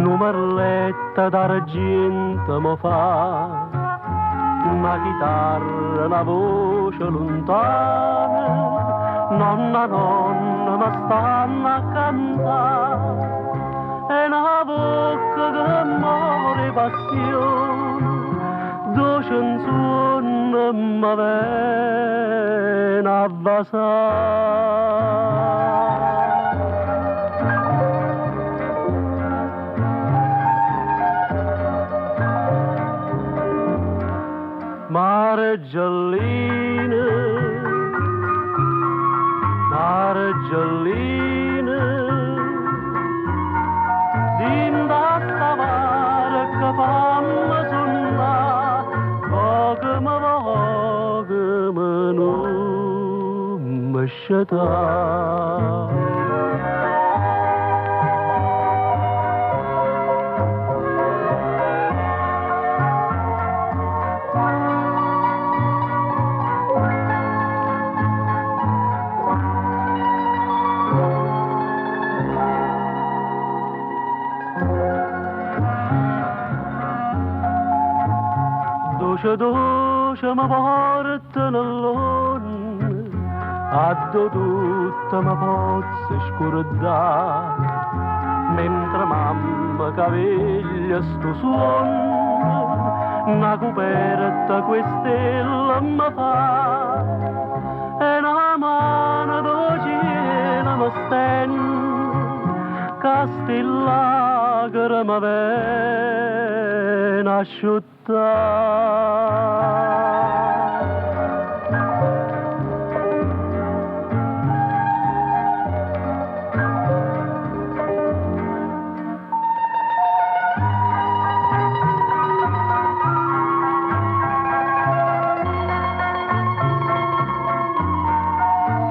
numerletta d'argento mi fa, una chitarra, una voce lontana, nonna, nonna, mi stanno a cantare, e una bocca che muore passione, due canzoni mi viene a basare. Mare gialline, dinda sta barca fammi sonna, poche non mi sceta. Dolce mi porta nell'onde, addo tutta mi posso scordare, mentre mamma caviglia sto suono, una coperta questa stella mi fa, e una mano dolce mi stende, castella che mi viene asciutta.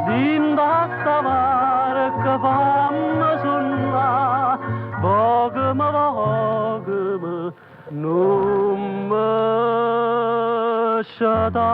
Dinda sta barca fammi sonna, poche non mi sceta.